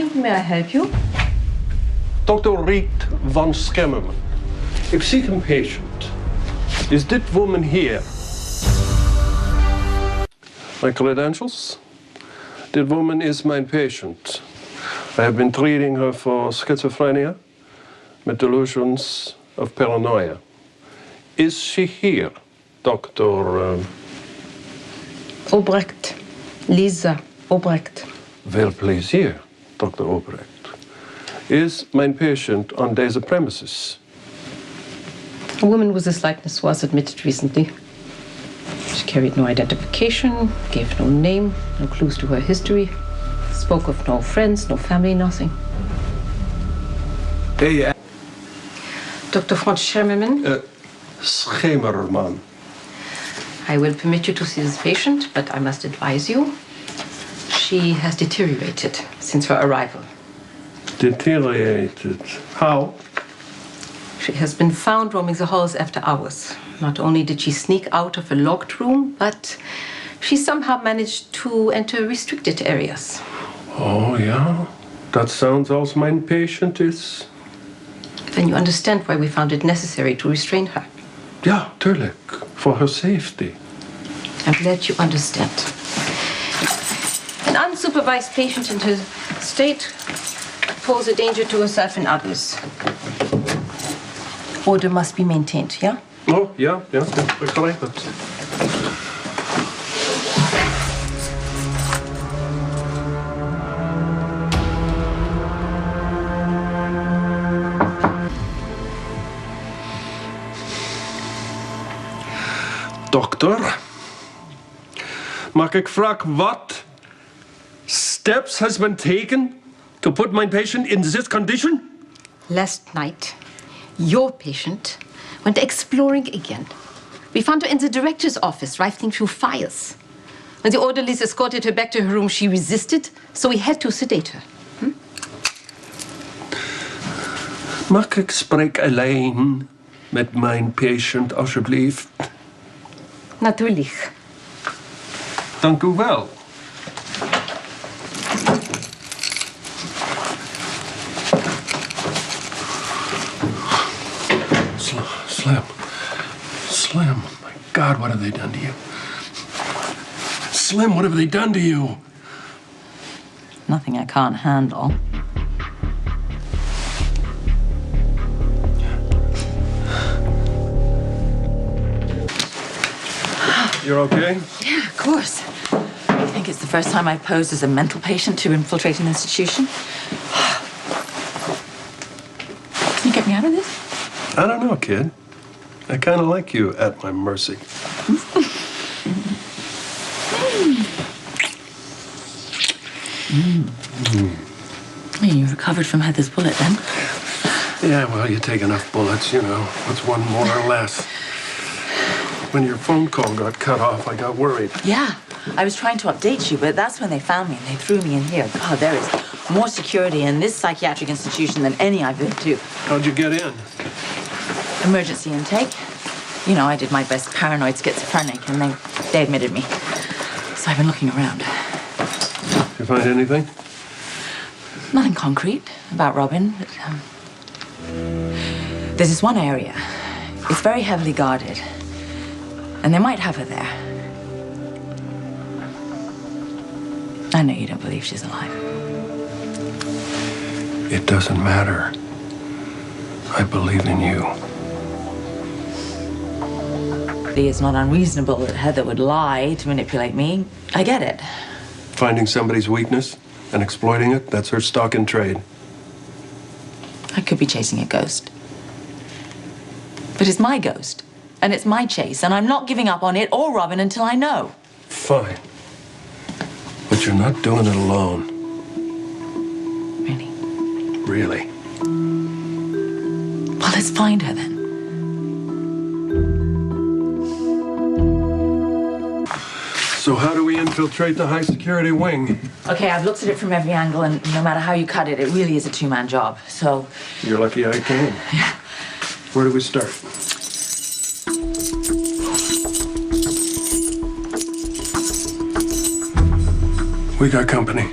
speaking. May I help you? Dr. Riet van Schemmerman. Ik zie een patient. Is dit woman here? My credentials? This woman is my patient. I have been treating her for schizophrenia with delusions of paranoia. Is she here, Dr. Obrecht. Lisa Obrecht. Veel plezier, Dr. Obrecht. Is my patient on deze premises? A woman with this likeness was admitted recently. She carried no identification, gave no name, no clues to her history, spoke of no friends, no family, nothing. Hey, Dr. Franz Schermerman, Schemerman. I will permit you to see this patient, but I must advise you, she has deteriorated since her arrival. Deteriorated. How? She has been found roaming the halls after hours. Not only did she sneak out of a locked room, but she somehow managed to enter restricted areas. Oh, yeah? Dat sounds als mijn patient is. Then you understand why we found it necessary to restrain her. Ja, tuurlijk. For her safety. I'm glad you understand. An unsupervised patient in her state pose a danger to herself and others. Order must be maintained, yeah? Oh, ja, begrijp het. Dokter, mag ik vragen wat steps has been taken to put my patient in this condition? Last night, your patient went exploring again. We found her in the director's office, rifling through files. When the orderlies escorted her back to her room, she resisted, so we had to sedate her. Mag ik spreken alleen met mijn patient, alsjeblieft? Natuurlijk. Dank u wel. Slim, my God, what have they done to you? Slim, what have they done to you? Nothing I can't handle. You're okay? Yeah, of course. I think it's the first time I've posed as a mental patient to infiltrate an institution. Can you get me out of this? I don't know, kid. I kind of like you at my mercy. You recovered from Heather's bullet, then? Yeah, well, you take enough bullets, you know. What's one more or less? When your phone call got cut off, I got worried. Yeah. I was trying to update you, but that's when they found me and they threw me in here. God, there is more security in this psychiatric institution than any I've been to. How'd you get in? Emergency intake. You know, I did my best paranoid schizophrenic, and they admitted me. So I've been looking around. You find anything? Nothing concrete about Robin, but there's this one area. It's very heavily guarded, and they might have her there. I know you don't believe she's alive. It doesn't matter. I believe in you. It's not unreasonable that Heather would lie to manipulate me. I get it. Finding somebody's weakness and exploiting it, that's her stock in trade. I could be chasing a ghost. But it's my ghost, and it's my chase, and I'm not giving up on it or Robin until I know. Fine. But you're not doing it alone. Really? Really. Well, let's find her then. So how do we infiltrate the high-security wing? Okay, I've looked at it from every angle, and no matter how you cut it, it really is a two-man job. So... You're lucky I came. Yeah. Where do we start? We got company.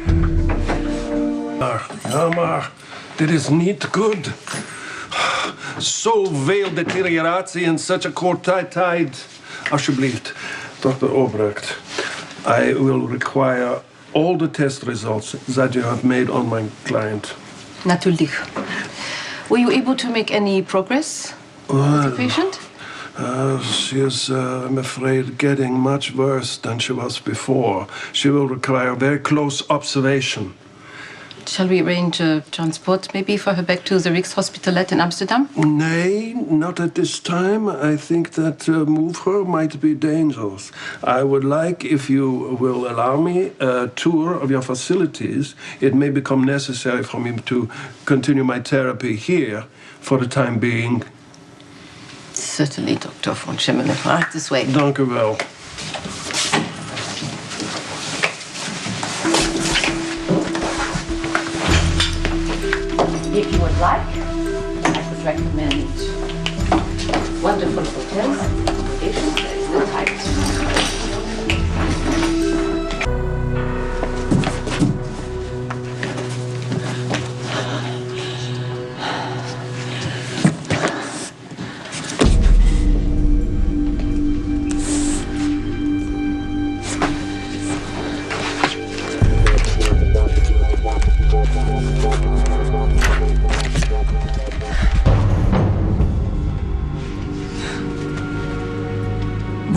All Jammer. Dit is niet goed. Zoveel deterioratie in such a korte tijd. Alsjeblieft, Dr. Obrecht. I will require all the test results that you have made on my client. Natürlich. Were you able to make any progress with the patient? She is, I'm afraid, getting much worse than she was before. She will require very close observation. Shall we arrange a transport maybe for her back to the Rijkshospitalet in Amsterdam? Nay, not at this time. I think that move her might be dangerous. I would like, if you will allow me, a tour of your facilities. It may become necessary for me to continue my therapy here for the time being. Certainly, Dr. von Schimmelen. Right this way. Dank u wel. If you would like, I could recommend wonderful hotels, accommodations, excellent types.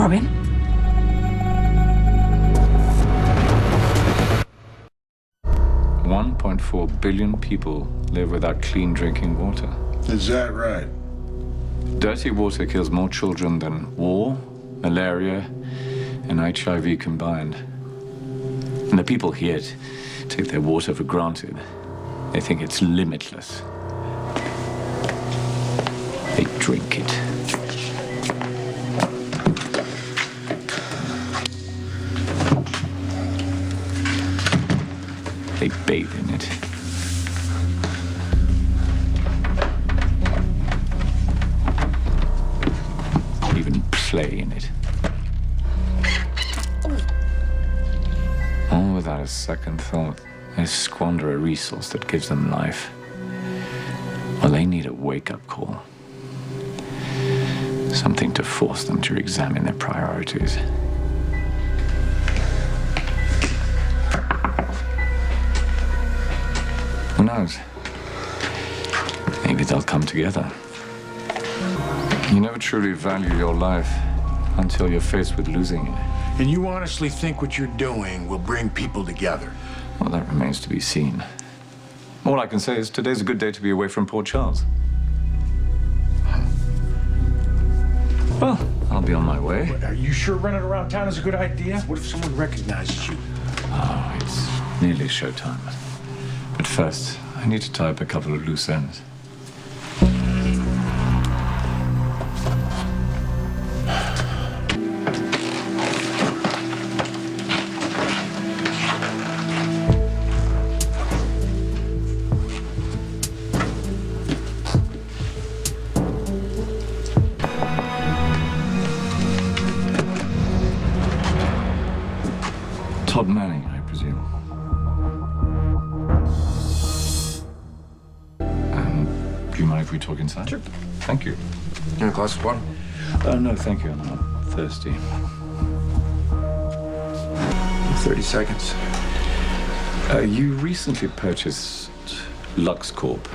Robin? .4 billion people live without clean drinking water. Is that right? Dirty water kills more children than war, malaria, and HIV combined. And the people here take their water for granted. They think it's limitless. They drink it. They bathe in it. Even play in it. All without a second thought. They squander a resource that gives them life. Well, they need a wake-up call. Something to force them to examine their priorities. Who knows? Maybe they'll come together. You never truly value your life until you're faced with losing it. And you honestly think what you're doing will bring people together? Well, that remains to be seen. All I can say is today's a good day to be away from Port Charles. Well, I'll be on my way. Are you sure running around town is a good idea? What if someone recognizes you? Oh, it's nearly showtime. But first, I need to tie up a couple of loose ends. Todd Manning, I presume. Do you mind if we talk inside? Sure. Thank you. You want a glass of water? No, thank you. I'm not thirsty. 30 seconds. You recently purchased LuxCorp.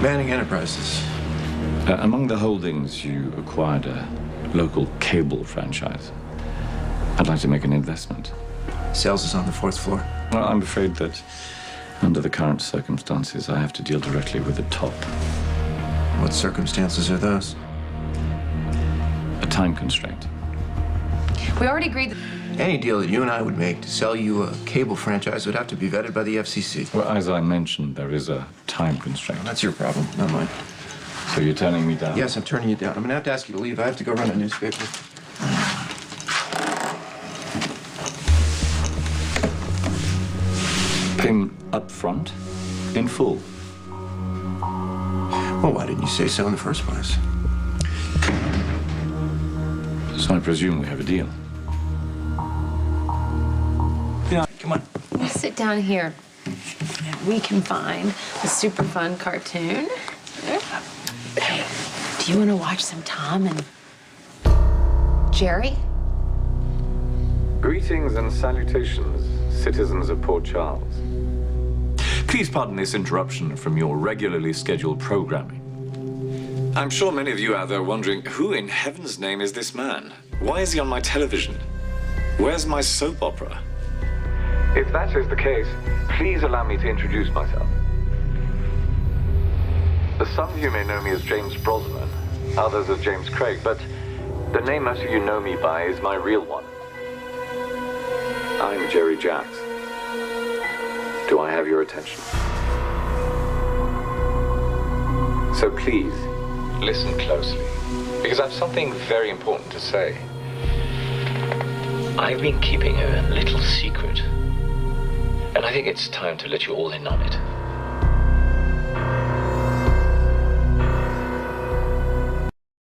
Manning Enterprises. Among the holdings, you acquired a local cable franchise. I'd like to make an investment. Sales is on the 4th floor. Well, I'm afraid that under the current circumstances, I have to deal directly with the top. What circumstances are those? A time constraint. We already agreed that... Any deal that you and I would make to sell you a cable franchise would have to be vetted by the FCC. Well, as I mentioned, there is a time constraint. That's your problem, not mine. So you're turning me down? Yes, I'm turning you down. I'm gonna have to ask you to leave. I have to go run a newspaper. Payment up front, in full. Well, why didn't you say so in the first place? So I presume we have a deal. Yeah, come on. Sit down here. we can find a super fun cartoon. Hey, do you want to watch some Tom and Jerry? Greetings and salutations, citizens of Port Charles. Please pardon this interruption from your regularly scheduled programming. I'm sure many of you out there are wondering, who in heaven's name is this man? Why is he on my television? Where's my soap opera? If that is the case, please allow me to introduce myself. Some of you may know me as James Brosnan, others as James Craig, but the name most of you know me by is my real one. I'm Jerry Jacks. Do I have your attention? So please, listen closely, because I have something very important to say. I've been keeping a little secret, and I think it's time to let you all in on it.